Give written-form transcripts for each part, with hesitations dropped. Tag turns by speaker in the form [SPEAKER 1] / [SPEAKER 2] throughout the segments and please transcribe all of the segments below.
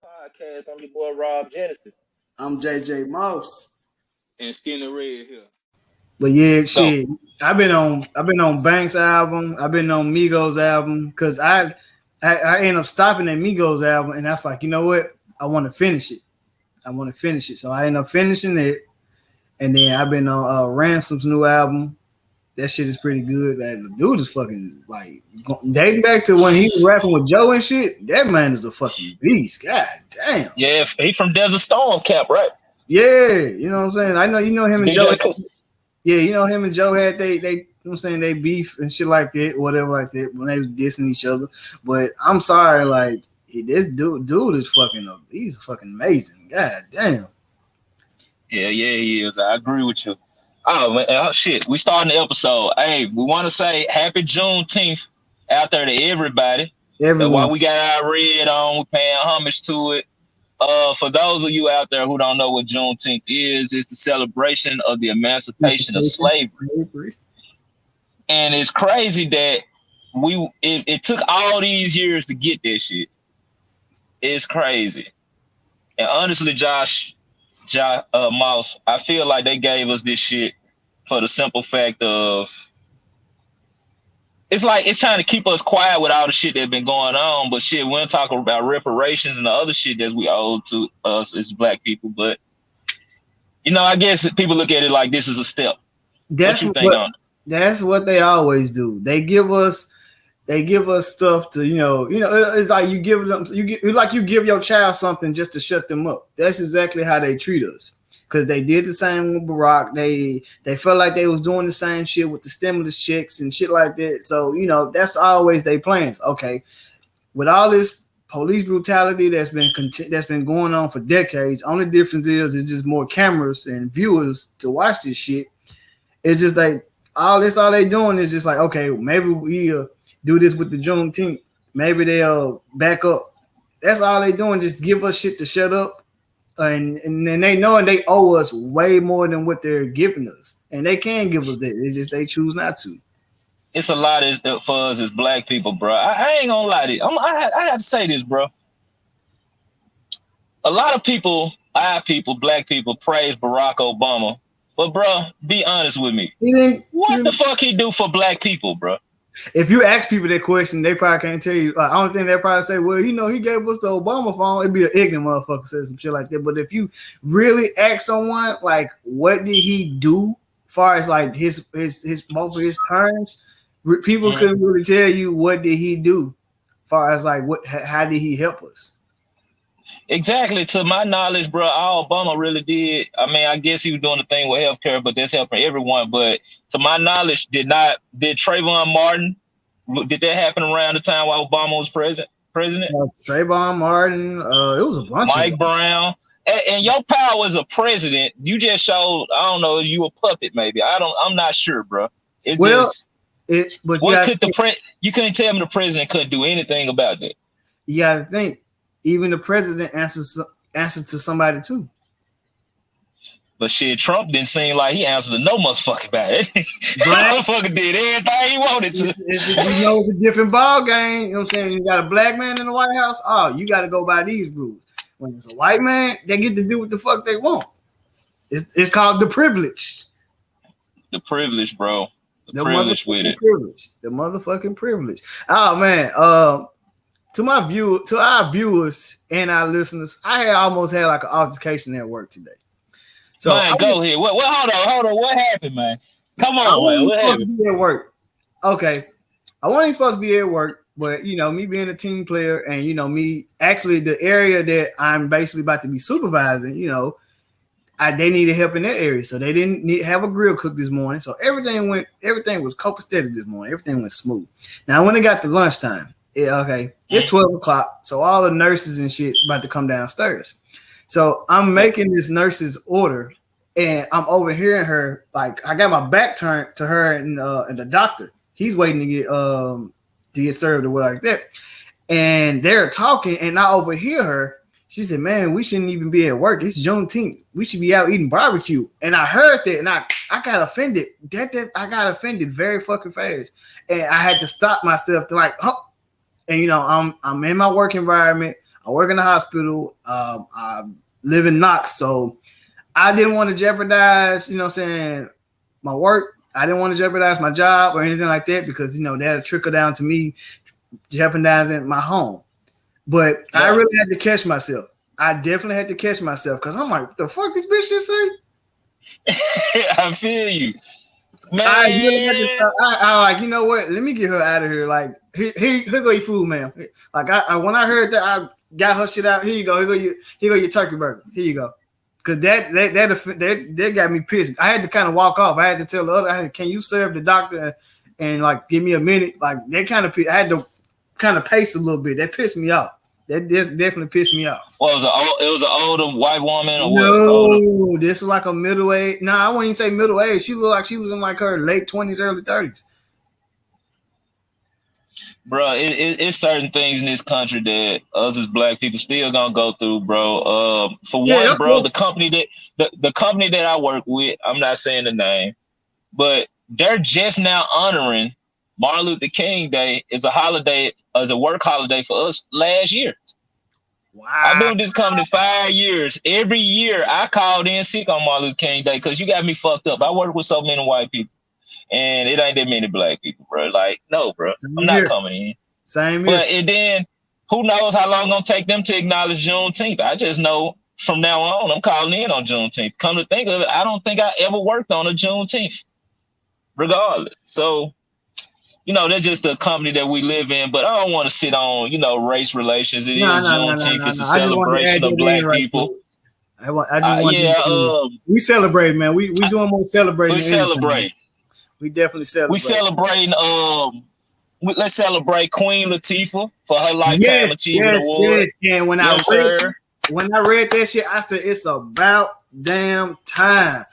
[SPEAKER 1] Podcast. I'm your boy Rob Genesis.
[SPEAKER 2] I'm JJ Moss.
[SPEAKER 3] And Skinny Red here.
[SPEAKER 2] But yeah,
[SPEAKER 3] So
[SPEAKER 2] shit. I've been on Banks album. I've been on Migos album because I end up stopping at Migos album, and that's like, you know what? I want to finish it. So I end up finishing it, and then I've been on Ransom's new album. That shit is pretty good. Like, the dude is fucking like dating back to when he was rapping with Joe and shit. That man is a fucking beast. God damn.
[SPEAKER 1] Yeah, he from Desert Storm Camp, right?
[SPEAKER 2] Yeah, you know what I'm saying. I know him and Joe.
[SPEAKER 1] DJ
[SPEAKER 2] Yeah, him and Joe had they you know what I'm saying, they beef and shit like that, whatever like that, when they was dissing each other. But I'm sorry, like this dude is he's fucking amazing. God damn.
[SPEAKER 1] Yeah, he is. I agree with you. Oh, man, shit. We starting the episode. Hey, we want to say happy Juneteenth out there to everybody.
[SPEAKER 2] Everyone.
[SPEAKER 1] While we got our red on, we're paying homage to it. For those of you out there who don't know what Juneteenth is, it's the celebration of the emancipation of slavery. And it's crazy that it took all these years to get this shit. It's crazy. And honestly, Mouse, I feel like they gave us this shit for the simple fact of it's trying to keep us quiet with all the shit that's been going on, but shit, we don't talk about reparations and the other shit that we owe to us as black people. But I guess people look at it like this is a step.
[SPEAKER 2] That's what they always do. They give us stuff to, it's like you give your child something just to shut them up. That's exactly how they treat us. Because they did the same with Barack. They felt like they was doing the same shit with the stimulus checks and shit like that. So, that's always their plans. Okay, with all this police brutality that's been going on for decades, only difference is it's just more cameras and viewers to watch this shit. It's just like all they doing is just like, okay, maybe we'll do this with the Juneteenth. Maybe they'll back up. That's all they doing, just give us shit to shut up. And they know they owe us way more than what they're giving us. And they can give us that. It's just they choose not to.
[SPEAKER 1] It's a lot for us as black people, bro. I ain't gonna lie to you. I have to say this, bro. A lot of people, black people, praise Barack Obama. But, bro, be honest with me. What the fuck he do for black people, bro?
[SPEAKER 2] If you ask people that question, they probably can't tell you. I don't think they probably say, well, he gave us the Obama phone. It'd be an ignorant motherfucker say some shit like that. But if you really ask someone, like, what did he do as far as like his most of his terms, people couldn't really tell you what did he do as far as like how did he help us.
[SPEAKER 1] Exactly. To my knowledge, bro, all Obama really did. I mean, I guess he was doing the thing with healthcare, but that's helping everyone. But to my knowledge, did Trayvon Martin, did that happen around the time while Obama was president?
[SPEAKER 2] Trayvon Martin, it was a bunch
[SPEAKER 1] Mike Brown. And your power as a president, you just showed, I don't know, you a puppet maybe. I'm not sure, bro. You couldn't tell me the president couldn't do anything about that.
[SPEAKER 2] You gotta think. Even the president answers to somebody too.
[SPEAKER 1] But shit, Trump didn't seem like he answered to no motherfucker about it. Motherfucker did everything he wanted to.
[SPEAKER 2] It's a different ball game. You know what I'm saying? You got a black man in the White House. Oh, you got to go by these rules. When it's a white man, they get to do what the fuck they want. It's called the privilege.
[SPEAKER 1] The privilege, bro. The privilege with it.
[SPEAKER 2] The motherfucking privilege. Oh man. To our viewers and our listeners, I almost had like an altercation at work today. So
[SPEAKER 1] man, go ahead. Hold on. What happened, man? Come on, man. What happened?
[SPEAKER 2] To be at work. Okay, I wasn't supposed to be at work, but me being a team player and me actually the area that I'm basically about to be supervising, they needed help in that area, so they didn't have a grill cook this morning. So everything was copacetic this morning. Everything went smooth. Now when it got to lunchtime. It's 12 o'clock. So all the nurses and shit about to come downstairs. So I'm making this nurse's order and I'm overhearing her. Like I got my back turned to her and the doctor. He's waiting to get served or whatever like that. And they're talking and I overhear her. She said, man, we shouldn't even be at work. It's Juneteenth. We should be out eating barbecue. And I heard that and I got offended. I got offended very fucking fast. And I had to stop myself to like, oh. And I'm in my work environment. I work in the hospital. I live in Knox, so I didn't want to jeopardize, my work. I didn't want to jeopardize my job or anything like that because, that'll trickle down to me jeopardizing my home. But I really had to catch myself. I definitely had to catch myself because I'm like, what the fuck this bitch just say?
[SPEAKER 1] I feel you. Man.
[SPEAKER 2] I really had to stop. I like, you know what? Let me get her out of here. Like, here go your food, man. Like, I when I heard that, I got her shit out. Here you go. Here go your turkey burger. Here you go. Cause that got me pissed. I had to kind of walk off. I had to tell the other, can you serve the doctor and like give me a minute? Like that kind of, I had to kind of pace a little bit. That pissed me off. That definitely pissed me off.
[SPEAKER 1] Well, it was an older white woman or
[SPEAKER 2] no, what? This was like a middle age. No, I wouldn't even say middle age. She looked like she was in like her late 20s, early 30s.
[SPEAKER 1] Bro, it's certain things in this country that us as black people still gonna go through, bro. For one, bro, the company that I work with, I'm not saying the name, but they're just now honoring Martin Luther King Day as a holiday, as a work holiday for us last year.
[SPEAKER 2] Wow.
[SPEAKER 1] I've been with this company 5 years. Every year I called in sick on Martin Luther King Day because you got me fucked up. I work with so many white people. And it ain't that many black people, bro. Like, no, bro. I'm not coming in.
[SPEAKER 2] Same here.
[SPEAKER 1] But and then who knows how long it's gonna take them to acknowledge Juneteenth. I just know from now on, I'm calling in on Juneteenth. Come to think of it, I don't think I ever worked on a Juneteenth, regardless. So, that's just the company that we live in. But I don't want to sit on, race relations. It is Juneteenth. It's a celebration of black people.
[SPEAKER 2] We celebrate, man. We doing more celebrating.
[SPEAKER 1] We celebrate.
[SPEAKER 2] We definitely celebrate.
[SPEAKER 1] We celebrating. Let's celebrate Queen Latifah for her lifetime achievement award.
[SPEAKER 2] Yes. And when I read that shit, I said it's about damn time.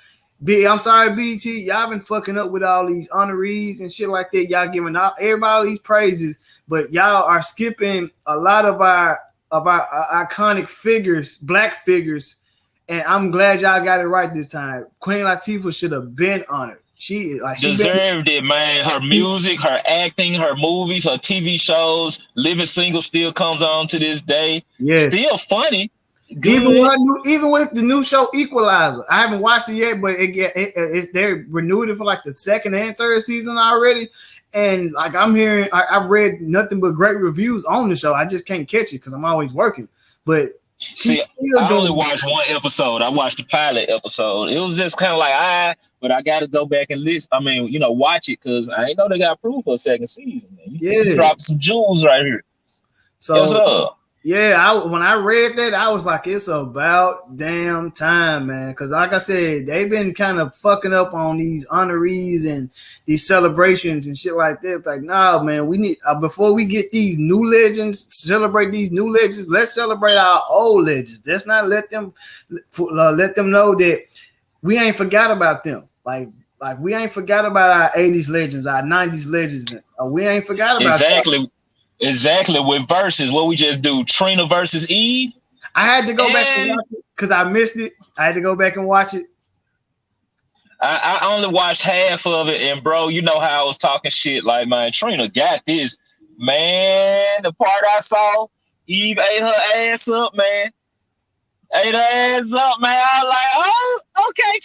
[SPEAKER 2] I'm sorry, BT. Y'all been fucking up with all these honorees and shit like that. Y'all giving out everybody these praises, but y'all are skipping a lot of our iconic figures, black figures. And I'm glad y'all got it right this time. Queen Latifah should have been honored. She
[SPEAKER 1] deserved it, man. Her music, her acting, her movies, her TV shows. Living Single still comes on to this day.
[SPEAKER 2] Yes,
[SPEAKER 1] still funny.
[SPEAKER 2] Even with the new show Equalizer, I haven't watched it yet, but they renewed it for like the second and third season already. And like I've read nothing but great reviews on the show. I just can't catch it because I'm always working. But
[SPEAKER 1] I only watched one episode. I watched the pilot episode. It was just kind of like but I got to go back and listen. I mean, watch it because I ain't know they got approved for a second season. Man. You dropped some jewels right here.
[SPEAKER 2] So when I read that, I was like, it's about damn time, man. Because like I said, they've been kind of fucking up on these honorees and these celebrations and shit like that. Like, nah, man, we need before we get these new legends, celebrate these new legends. Let's celebrate our old legends. Let's not let them know that we ain't forgot about them. Like we ain't forgot about our 80s legends, our 90s legends. We ain't forgot about
[SPEAKER 1] Exactly. With verses, what we just do, Trina versus Eve.
[SPEAKER 2] I had to go back and watch it because I missed it. I had to go back and watch it.
[SPEAKER 1] I only watched half of it, and bro, you know how I was talking shit. Like, man, Trina got this. Man, the part I saw, Eve ate her ass up, man. Ate her ass up, man. I was like, oh, okay,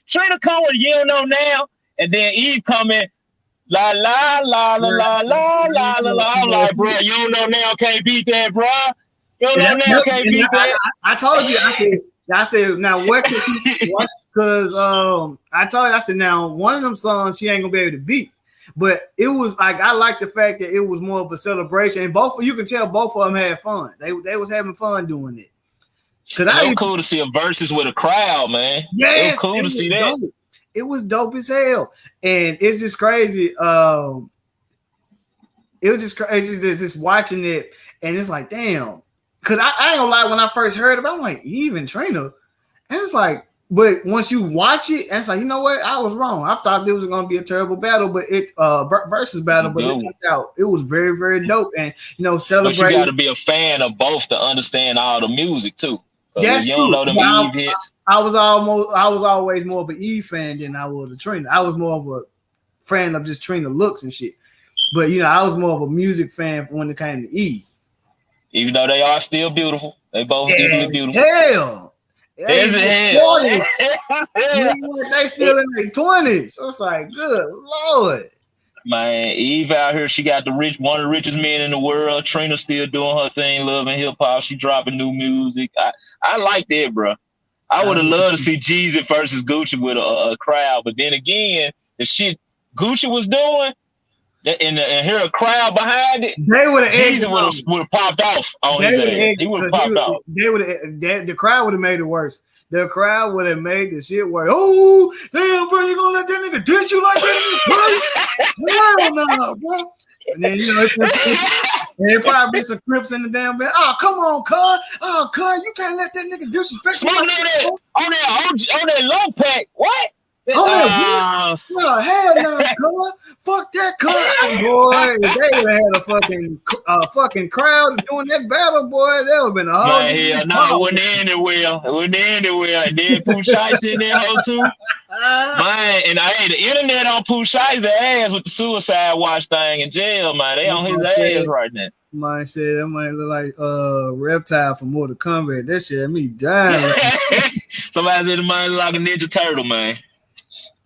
[SPEAKER 1] Trina come with You Don't Know Now, and then Eve come in. La la la la la la la la la. I'm like, bro, You Don't Know Now can't beat that, bro. You Don't Know Now can't beat that.
[SPEAKER 2] I told you. I said, now what can she watch? Because I told you, I said, now one of them songs she ain't gonna be able to beat. But it was like I like the fact that it was more of a celebration, and you can tell both of them had fun. They was having fun doing it.
[SPEAKER 1] Because it was cool to see a versus with a crowd, man.
[SPEAKER 2] Yes,
[SPEAKER 1] it was cool to see that.
[SPEAKER 2] Dope. It was dope as hell, and it's just crazy. It was just crazy just watching it, and it's like, damn. Because I ain't gonna lie, when I first heard it, I'm like, even Trina, and it's like, but once you watch it, it's like, you know what? I was wrong. I thought there was gonna be a terrible battle, but it versus battle, but it turned out it was very, very dope, and celebrate.
[SPEAKER 1] But you got to be a fan of both to understand all the music too.
[SPEAKER 2] That's
[SPEAKER 1] you
[SPEAKER 2] true.
[SPEAKER 1] Don't know them Eve hits.
[SPEAKER 2] I was always more of an Eve fan than I was a Trina. I was more of a fan of just Trina looks and shit. But I was more of a music fan when it came to Eve.
[SPEAKER 1] Even though they are still beautiful, they both equally beautiful.
[SPEAKER 2] Hell,
[SPEAKER 1] There's hell.
[SPEAKER 2] They still in their 20s. So it's like, good Lord.
[SPEAKER 1] Man, Eve out here, she got one of the richest men in the world. Trina still doing her thing, loving hip hop. She dropping new music. I like that, bro. I would have loved to see Jeezy versus Gucci with a crowd, but then again, the shit Gucci was doing, and hear a crowd behind it,
[SPEAKER 2] they would have
[SPEAKER 1] Jeezy would have popped off on his ass. He would have popped off.
[SPEAKER 2] The crowd would have made it worse. The crowd would have made the shit worse. Oh, damn, bro, you gonna let that nigga diss you like that? Hell no, bro. And then, you know, there probably be some Crips in the damn band. Oh, come on, cuz. Oh, cuz, you can't let that nigga disrespect you.
[SPEAKER 1] On that low pack. What?
[SPEAKER 2] Hell no, cuz. Fuck that, cuz. Boy, if they would have had a fucking crowd doing that battle, boy, that would have been a whole.
[SPEAKER 1] Hell no, it wouldn't end anywhere. And then Pooh Shiesty in there hoe too. Man, and the internet on Pooh Shiesty ass with the suicide watch thing in jail, man. They on his ass right now.
[SPEAKER 2] Mine said that might look like Reptile from Mortal Kombat. That shit had me dying.
[SPEAKER 1] Somebody said it might look like a Ninja Turtle, man.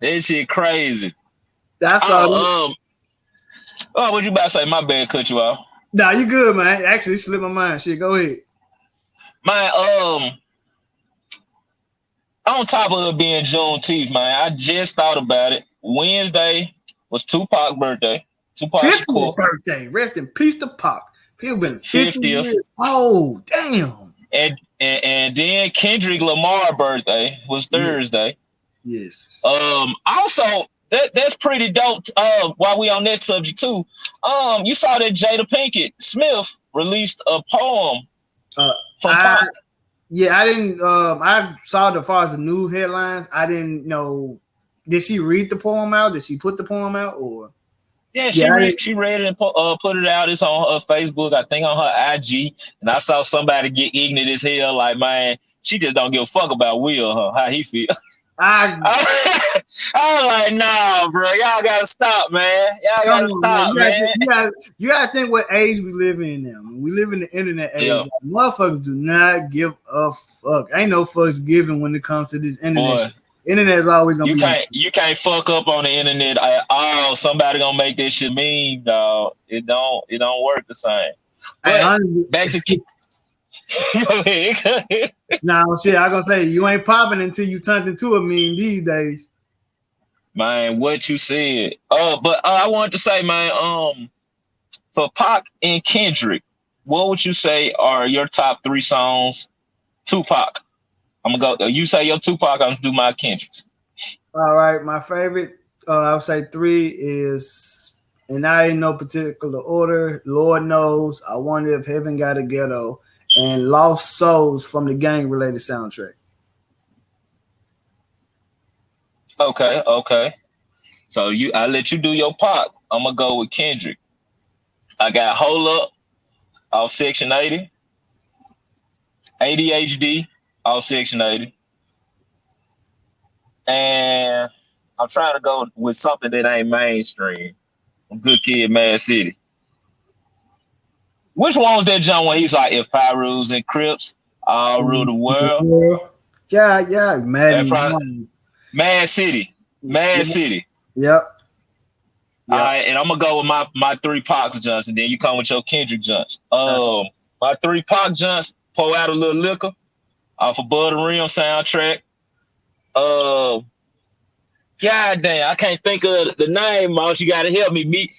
[SPEAKER 1] That shit crazy.
[SPEAKER 2] That's all.
[SPEAKER 1] What you about to say? My bad, cut you off.
[SPEAKER 2] Nah, you good, man. Actually, slipped my mind. Shit, go ahead.
[SPEAKER 1] Man, on top of it being Juneteenth, man, I just thought about it. Wednesday was Tupac's birthday. Tupac's
[SPEAKER 2] 50th birthday. Rest in peace to Pac. People been 50 years. Oh, damn.
[SPEAKER 1] And then Kendrick Lamar birthday was Thursday.
[SPEAKER 2] Yes.
[SPEAKER 1] Also, that's pretty dope. While we on that subject too, you saw that Jada Pinkett Smith released a poem from Pac.
[SPEAKER 2] Yeah, I didn't. I saw the far as the news headlines. I didn't know. Did she read the poem out? Did she put the poem out or?
[SPEAKER 1] Yeah, she read it and put it out. It's on her Facebook, I think on her IG. And I saw somebody get ignorant as hell, like, man, she just don't give a fuck about Will, how he feel. I was like, nah, bro, y'all gotta stop, man. Y'all gotta stop, man.
[SPEAKER 2] You gotta think what age we live in now. We live in the internet age. Like, motherfuckers do not give a fuck. Ain't no fucks given when it comes to this internet. Internet is always gonna be.
[SPEAKER 1] You can't fuck up on the internet at all. Somebody gonna make this shit mean, dog. It don't work the same. But honestly, back to go ahead.
[SPEAKER 2] Nah, shit. I gonna say you ain't popping until you turned into a meme these days.
[SPEAKER 1] Man, what you said. But I wanted to say, man, for Pac and Kendrick, what would you say are your top 3 songs? Tupac. I'm gonna go. You say your Tupac. I'm gonna do my Kendrick.
[SPEAKER 2] All right, my favorite. I would say 3 is, and not in no particular order. Lord Knows. I Wonder If Heaven Got a Ghetto, and Lost Souls from the gang related soundtrack.
[SPEAKER 1] Okay. So I let you do your Pac. I'm gonna go with Kendrick. I got Hol Up, off Section 80. ADHD. All Section 80. And I'm trying to go with something that ain't mainstream. Good Kid, Mad City. Which one was that John when he's like, if Pyrus and Crips all rule the world?
[SPEAKER 2] Yeah.
[SPEAKER 1] Mad City.
[SPEAKER 2] Yep.
[SPEAKER 1] All right, and I'm gonna go with my 3 Pac Junts, and then you come with your Kendrick Junts. My 3 Pac Junts, Pour Out a Little Liquor off of Above the Rim soundtrack. God damn, I can't think of the name, Moss. You gotta help me. Me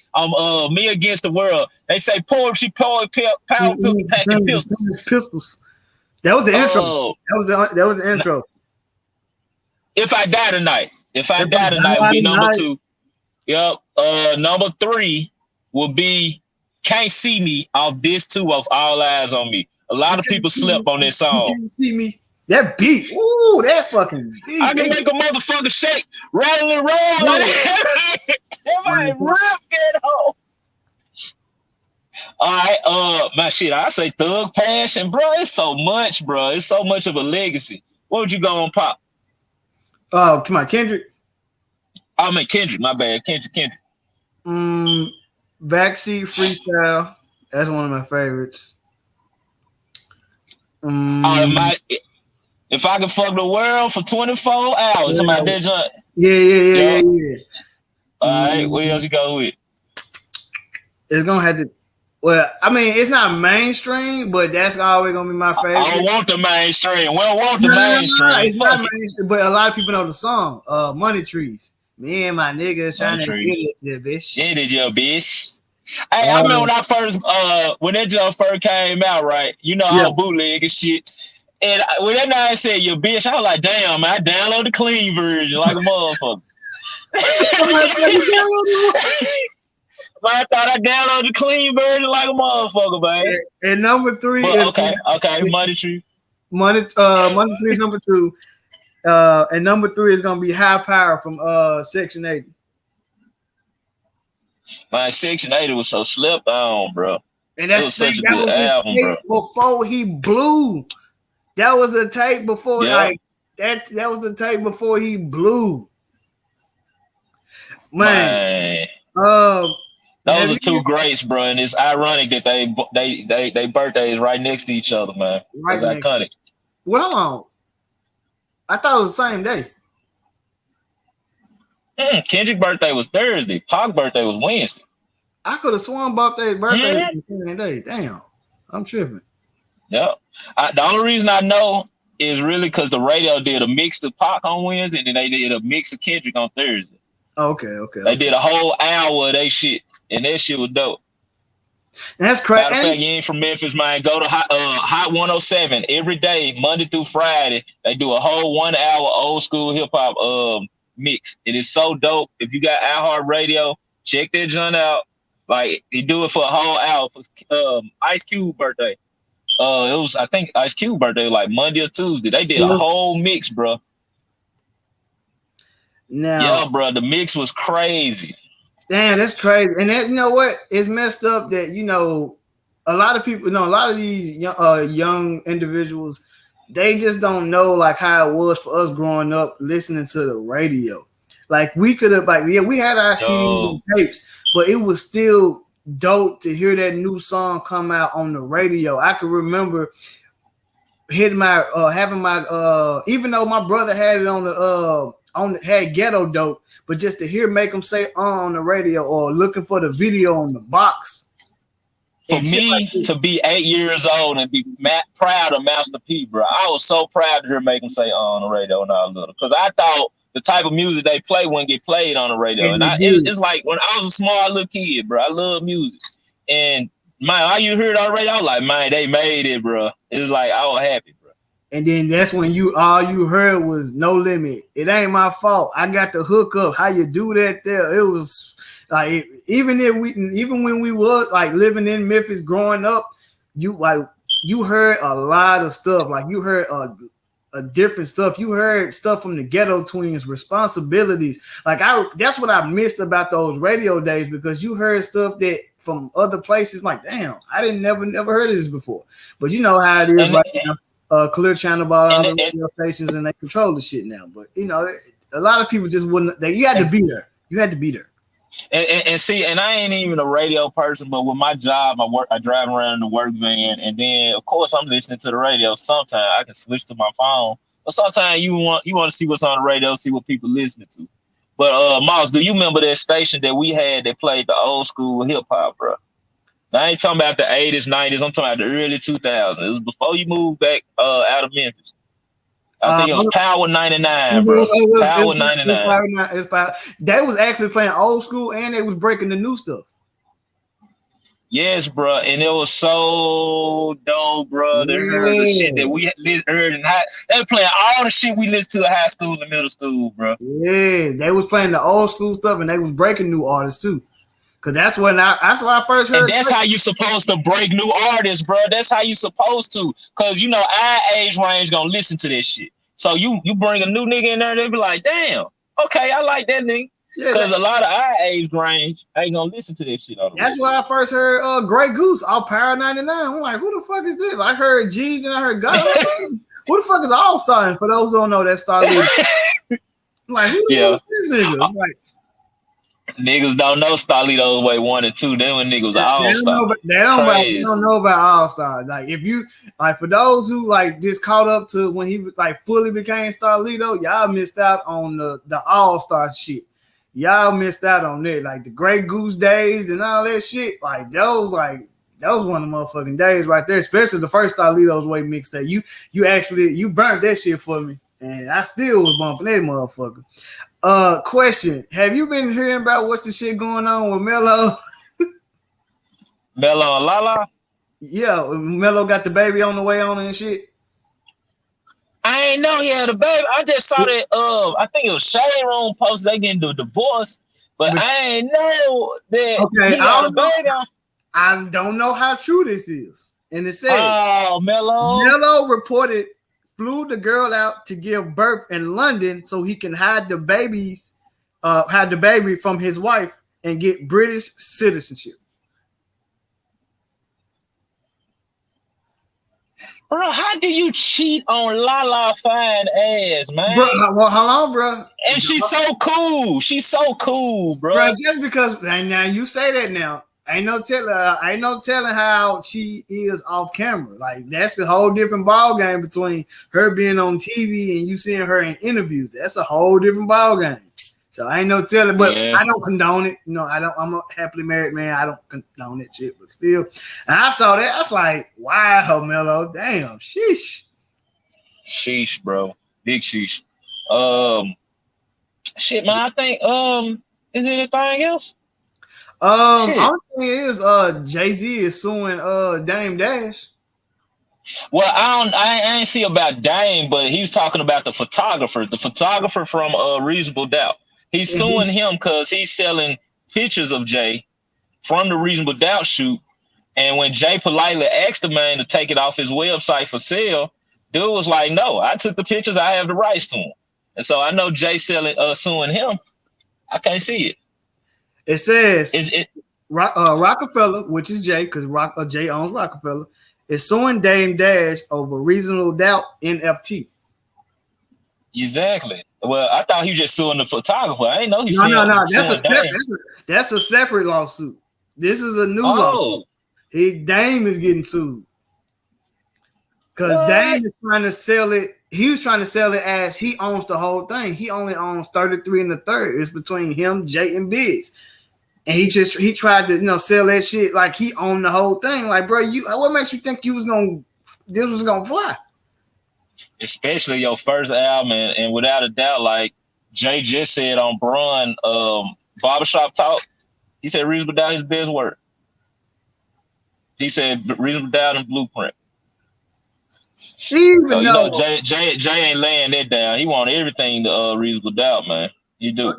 [SPEAKER 1] Against the World. They say power packing pistols.
[SPEAKER 2] That was the intro. That was the intro.
[SPEAKER 1] If I Die Tonight. Would be number 2. Yep. Number 3 will be Can't See Me off this 2 of All Eyes on Me. A lot of people slept on this song.
[SPEAKER 2] Can't see me. That beat. Ooh, that fucking beat.
[SPEAKER 1] I can make a motherfucker shake, rattle and roll. Everybody rip it home. All right, my shit. I say Thug Passion, bro. It's so much, bro. It's so much of a legacy. What would you go on, Pop?
[SPEAKER 2] Oh, come on, Kendrick.
[SPEAKER 1] I mean Kendrick. My bad, Kendrick.
[SPEAKER 2] Backseat Freestyle. That's one of my favorites.
[SPEAKER 1] If I could fuck the world for 24 hours, somebody did joint.
[SPEAKER 2] Yeah.
[SPEAKER 1] All right, what else you go with?
[SPEAKER 2] It's gonna have to. Well, I mean, it's not mainstream, but that's always gonna be my favorite.
[SPEAKER 1] I don't want the mainstream. We don't want the mainstream.
[SPEAKER 2] No, it's not mainstream, but a lot of people know the song. Money Trees. Me and my niggas trying to get it, yeah, bitch.
[SPEAKER 1] Get it, yo, bitch. Hey, I remember when I first, when that jump first came out, right? You know, how bootleg and shit. And when that night said, "Your bitch," I was like, "Damn, man, I downloaded the clean version like a motherfucker." I thought I downloaded the clean version like a motherfucker, man.
[SPEAKER 2] And number 3 is
[SPEAKER 1] okay, Money Tree.
[SPEAKER 2] Money Tree is number 2. And number 3 is gonna be High Power from Section 80.
[SPEAKER 1] My Section 80 was so slept on, bro.
[SPEAKER 2] And that's such a good album, bro. Before he blew. That was the tape before that was the tape before he blew. Man.
[SPEAKER 1] Those are two greats, bro, and it's ironic that they birthdays right next to each other, man. It's iconic.
[SPEAKER 2] Well, I thought it was the same day.
[SPEAKER 1] Kendrick's birthday was Thursday. Pac's birthday was Wednesday.
[SPEAKER 2] I could have sworn about their birthdays on the same day. Damn, I'm tripping.
[SPEAKER 1] Yeah. The only reason I know is really because the radio did a mix of Pac on Wednesday, and then they did a mix of Kendrick on Thursday.
[SPEAKER 2] Okay.
[SPEAKER 1] They did a whole hour of that shit, and that shit was dope.
[SPEAKER 2] That's crazy.
[SPEAKER 1] Matter of fact, you ain't from Memphis, man. Go to Hot 107 every day, Monday through Friday. They do a whole 1 hour old school hip hop mix. It is so dope. If you got iHeartRadio, check that joint out. Like, they do it for a whole hour for Ice Cube birthday. It was, I think, Ice Cube birthday like Monday or Tuesday. They did a whole mix, bro.
[SPEAKER 2] Now,
[SPEAKER 1] bro, the mix was crazy.
[SPEAKER 2] Damn, that's crazy. And that, you know what? It's messed up that, you know, a lot of people, a lot of these young individuals, they just don't know like how it was for us growing up listening to the radio. Like, we could have, we had our CDs and tapes, but it was still dope to hear that new song come out on the radio. I could remember hitting having my even though my brother had it on had Ghetto Dope, but just to hear Make 'Em Say on the radio or looking for the video on the box.
[SPEAKER 1] For me to be 8 years old and be proud of Master P, bro, I was so proud to hear Make 'Em Say on the radio when I was little, because I thought the type of music they play wouldn't get played on the radio. And it's like when I was a small little kid, bro, I love music. And man, all you heard on the radio, I was like, man, they made it, bro. It was like, I was happy, bro.
[SPEAKER 2] And then that's when all you heard was No Limit. It ain't my fault. I got the hook up. How you do that there? It was like, even when we was like living in Memphis growing up, you heard a lot of stuff. Like, you heard a different stuff. You heard stuff from the Ghetto Twins, Responsibilities. Like, that's what I missed about those radio days, because you heard stuff that from other places. Like, damn, I didn't never heard of this before. But you know how it is right now. Clear Channel bought all the radio stations and they control the shit now. But you know, a lot of people just wouldn't. You had to be there. You had to be there.
[SPEAKER 1] And see, and I ain't even a radio person, but with my job, I drive around in the work van, and then of course I'm listening to the radio. Sometimes I can switch to my phone, but sometimes you want to see what's on the radio, see what people listening to. But Miles, do you remember that station that we had that played the old school hip hop, bro? Now, I ain't talking about the 80s, 90s. I'm talking about the early 2000s. It was before you moved back out of Memphis. I think it was Power 99, bro. Power 99.
[SPEAKER 2] They was actually playing old school, and they was breaking the new stuff.
[SPEAKER 1] Yes, bro, and it was so dope, bro. They heard the shit that we heard in high. They were playing all the shit we listened to in high school and middle school, bro.
[SPEAKER 2] Yeah, they was playing the old school stuff, and they was breaking new artists too. Cause that's when I first heard.
[SPEAKER 1] And that's how you supposed to break new artists, bro. That's how you supposed to. Cause you know our age range gonna listen to this shit. So you bring a new nigga in there, they be like, damn, okay, I like that nigga. Yeah, because a lot of our age range ain't gonna listen to this shit.
[SPEAKER 2] That's when I first heard Grey Goose off Power 99. I'm like, who the fuck is this? I heard G's and I heard God. Who the fuck is All Sign? For those who don't know, that started. I'm like, who is this nigga? I'm like,
[SPEAKER 1] Niggas don't know Starlitos weigh 1 and 2. Then when niggas all star.
[SPEAKER 2] They don't know about all star. Like if you like for those who like just caught up to when he like fully became Starlito, y'all missed out on the all star shit. Y'all missed out on that. Like the Grey Goose days and all that shit. Like that was one of the motherfucking days right there. Especially the first Starlitos way mixtape. You burnt that shit for me, and I still was bumping that motherfucker. Question: have you been hearing about what's the shit going on with Melo?
[SPEAKER 1] Melo and Lala?
[SPEAKER 2] Yeah, Melo got the baby on the way on and shit.
[SPEAKER 1] I ain't know he had a baby. I just saw that. I think it was Shade Room post they getting the divorce, but I ain't know that he got a baby.
[SPEAKER 2] I don't know how true this is, and it said,
[SPEAKER 1] "Oh,
[SPEAKER 2] Melo reported." Flew the girl out to give birth in London so he can hide the baby from his wife and get British citizenship.
[SPEAKER 1] Bro, how do you cheat on Lala fine ass, man?
[SPEAKER 2] Bro, how long, bro?
[SPEAKER 1] And she's so cool. She's so cool, bro.
[SPEAKER 2] Bro, just because now you say that now. Ain't no telling how she is off camera. Like that's a whole different ball game between her being on TV and you seeing her in interviews. That's a whole different ball game. So I ain't no telling, but I don't condone it. No, I don't. I'm a happily married man. I don't condone that shit, but still. And I saw that. I was like, wow, Melo, damn, sheesh.
[SPEAKER 1] Sheesh, bro. Big sheesh. Shit, man, I think, is there anything else?
[SPEAKER 2] Only thing is Jay-Z is suing Dame Dash.
[SPEAKER 1] Well, I ain't see about Dame, but he was talking about the photographer from Reasonable Doubt. He's suing him because he's selling pictures of Jay from the Reasonable Doubt shoot. And when Jay politely asked the man to take it off his website for sale, dude was like, "No, I took the pictures. I have the rights to them." And so I know Jay suing him. I can't see it.
[SPEAKER 2] It says Rockefeller, which is Jay, because Jay owns Rockefeller, is suing Dame Dash over Reasonable Doubt NFT.
[SPEAKER 1] Exactly. Well, I thought he was just suing the photographer. I didn't know he
[SPEAKER 2] suing. No. That's a separate lawsuit. This is a new lawsuit. Dame is getting sued because Dame is trying to sell it. He was trying to sell it as he owns the whole thing. He only owns 33 1/3. It's between him, Jay, and Biggs. And he tried to sell that shit like he owned the whole thing. Like, bro, what makes you think this was gonna fly?
[SPEAKER 1] Especially your first album, and without a doubt, like Jay just said on Braun Barbershop Talk, he said Reasonable Doubt his best work. He said Reasonable Doubt and Blueprint. Jay ain't laying that down. He wanted everything to Reasonable Doubt, man. You do.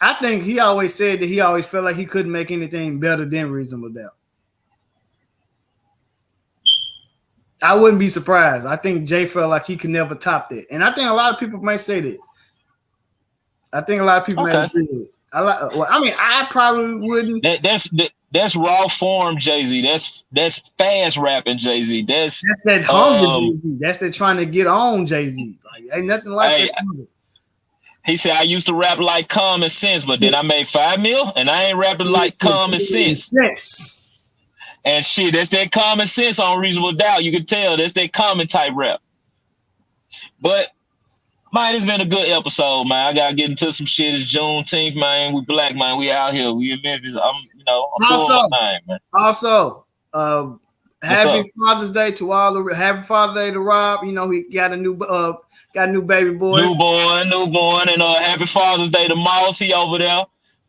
[SPEAKER 2] I think he always said that he always felt like he couldn't make anything better than Reasonable Doubt. I wouldn't be surprised. I think Jay felt like he could never top that. And I think a lot of people might say that. I think a lot of people may agree with it. I probably wouldn't.
[SPEAKER 1] That's raw form Jay-Z. That's fast rapping Jay-Z. That's
[SPEAKER 2] that hunger Jay-Z. That's that trying to get on Jay-Z. Like ain't nothing like that.
[SPEAKER 1] He said, I used to rap like common sense, but then I made $5 million and I ain't rapping like common sense.
[SPEAKER 2] Yes.
[SPEAKER 1] And shit, that's that common sense on Reasonable Doubt. You can tell that's that common type rap. But man, it's been a good episode, man. I gotta get into some shit. It's Juneteenth, man. We black, man. We out here. We in Memphis. I'm doing my thing, man.
[SPEAKER 2] Also, happy Father's Day to Happy Father's Day to Rob. He got a new baby boy. Newborn, and happy Father's Day to Moss. He over there.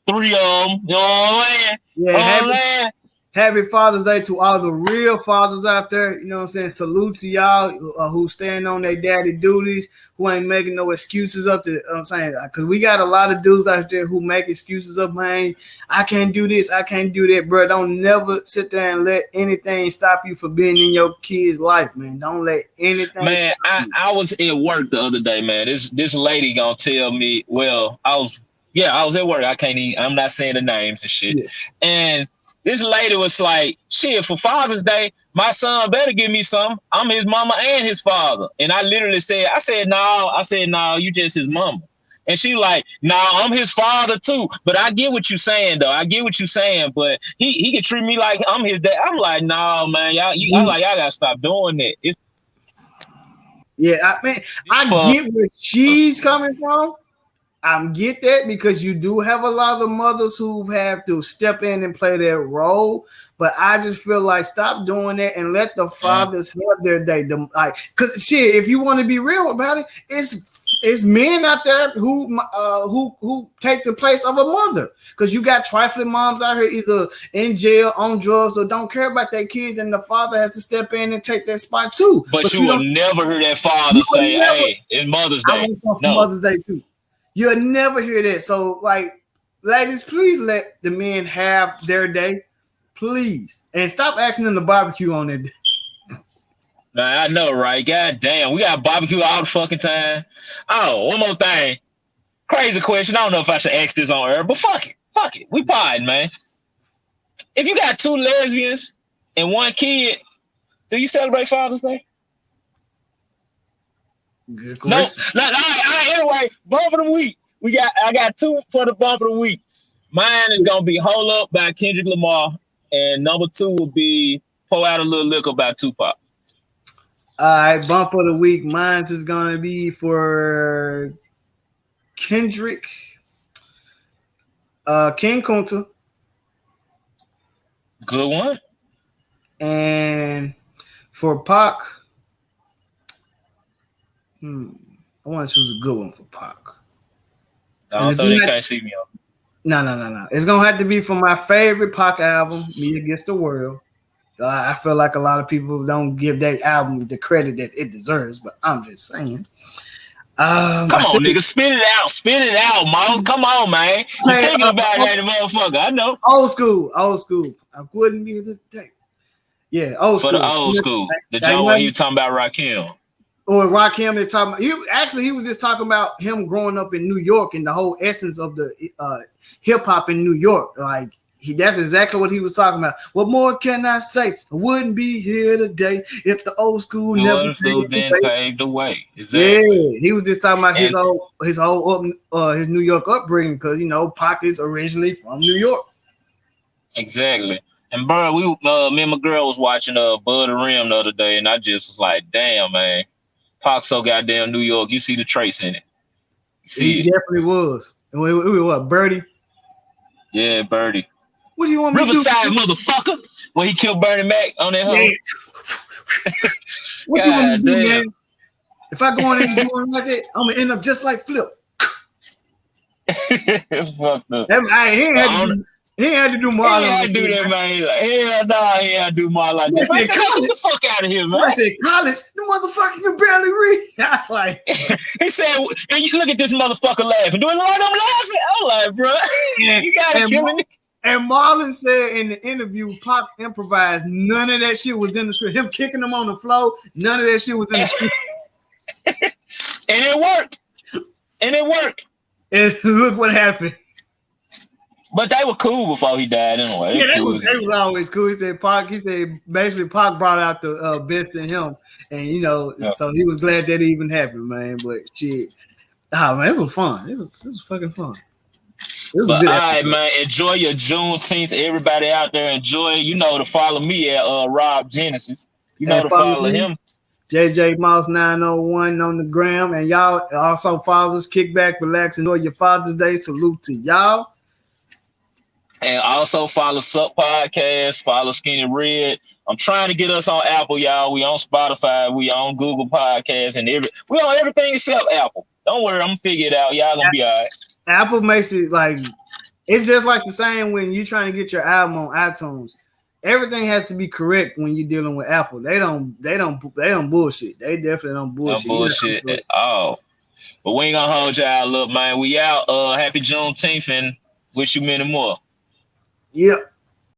[SPEAKER 2] 3 of them. You know what I'm saying? Yeah, happy Father's Day to all the real fathers out there. You know what I'm saying? Salute to y'all who stand on their daddy duties, who ain't making no excuses up to, I'm saying, because we got a lot of dudes out there who make excuses up, man. I can't do this, I can't do that, bro. Don't never sit there and let anything stop you from being in your kid's life, man. Don't let anything
[SPEAKER 1] man, I was at work the other day, man. This lady gonna tell me, I was at work. I'm not saying the names and shit. Yeah. And this lady was like, shit, for Father's Day, my son better give me something. I'm his mama and his father. And I literally said, no, you just his mama. And she like, nah, I'm his father too. But I get what you saying though. I get what you saying. But he can treat me like I'm his dad. I'm like, nah, man, y'all gotta stop doing that. It's
[SPEAKER 2] I get where she's coming from. I get that because you do have a lot of mothers who have to step in and play their role, but I just feel like stop doing that and let the fathers have their day. Because shit, if you want to be real about it, it's men out there who take the place of a mother. Because you got trifling moms out here either in jail, on drugs, or don't care about their kids, and the father has to step in and take that spot too.
[SPEAKER 1] But you will never hear that father say, "Hey, it's Mother's Day."
[SPEAKER 2] I want something for Mother's Day too. You'll never hear that. So, like, ladies, please let the men have their day, please, and stop asking them to barbecue on their day.
[SPEAKER 1] Nah, I know, right? God damn, we got barbecue all the fucking time. Oh, one more thing. Crazy question. I don't know if I should ask this on air, but fuck it. We podding, man. If you got 2 lesbians and 1 kid, do you celebrate Father's Day?
[SPEAKER 2] Good question.
[SPEAKER 1] No. All right. Anyway, bump of the week. I got 2 for the bump of the week. Mine is gonna be "Hol Up" by Kendrick Lamar, and number 2 will be "Pour Out a Little Liquor" by Tupac.
[SPEAKER 2] All right, bump of the week. Mine is gonna be for Kendrick, King Kunta.
[SPEAKER 1] Good one.
[SPEAKER 2] And for Pac, I want to choose a good one for Pac.
[SPEAKER 1] I don't think they can't see me on.
[SPEAKER 2] No. It's gonna have to be from my favorite Pac album, "Me Against the World." I feel like a lot of people don't give that album the credit that it deserves, but I'm just saying.
[SPEAKER 1] Come on, nigga, spit it out, Miles. Come on, man. You thinking about that, motherfucker? I know.
[SPEAKER 2] Old school. I wouldn't be the day. Yeah, old school.
[SPEAKER 1] For the old school, the John where you talking about Rakim.
[SPEAKER 2] Or Rakim is talking about he was just talking about him growing up in New York and the whole essence of the hip hop in New York. Like that's exactly what he was talking about. What more can I say? I wouldn't be here today if the old school never
[SPEAKER 1] paved the way. Exactly.
[SPEAKER 2] Yeah, he was just talking about his New York upbringing because Pac is originally from New York.
[SPEAKER 1] Exactly. And bro, me and my girl was watching Bud the Rim the other day, and I just was like, damn, man. Pac so goddamn New York. You see the trace in it.
[SPEAKER 2] He definitely was. And we what, Birdie?
[SPEAKER 1] Yeah, Birdie.
[SPEAKER 2] What do you want me to do?
[SPEAKER 1] Riverside, motherfucker. When he killed Bernie Mac on that hoe.
[SPEAKER 2] What you want me to do, man? If I go in and do one like that, I'm gonna end up just like Flip.
[SPEAKER 1] It's fucked up.
[SPEAKER 2] He had to do more.
[SPEAKER 1] He had to do that, man. Like, he had to do more like that.
[SPEAKER 2] I said,
[SPEAKER 1] get the fuck out of here, man.
[SPEAKER 2] I said, college, the motherfucker can barely read. I was like,
[SPEAKER 1] he said, look at this motherfucker laughing. Do it like I'm laughing? I'm like, bro, you gotta kill me.
[SPEAKER 2] And Marlon said in the interview, Pac improvised. None of that shit was in the script. Him kicking him on the floor, none of that shit was in the script.
[SPEAKER 1] And it worked.
[SPEAKER 2] And look what happened.
[SPEAKER 1] But they were cool before he died anyway.
[SPEAKER 2] Yeah, they was always cool. He said basically Pac brought out the best in him. And so he was glad that it even happened, man. But shit. Man, it was fun. It was fucking fun.
[SPEAKER 1] But all right, man, enjoy your Juneteenth. Everybody out there, enjoy. To follow me at Rob Genesis. To follow him.
[SPEAKER 2] JJ Mouse 901 on the gram. And y'all also fathers, kick back, relax, enjoy your Father's Day. Salute to y'all.
[SPEAKER 1] And also follow SUP Podcast, follow Skinny Red. I'm trying to get us on Apple, y'all. We on Spotify, we on Google Podcasts, and we on everything except Apple. Don't worry, I'm gonna figure it out. Y'all gonna be all right.
[SPEAKER 2] Apple makes it like it's just like the same when you're trying to get your album on iTunes. Everything has to be correct when you're dealing with Apple. They don't bullshit. They definitely don't bullshit.
[SPEAKER 1] No bullshit at all. But we ain't gonna hold y'all up, man. We out. Happy Juneteenth and wish you many more.
[SPEAKER 2] Yep.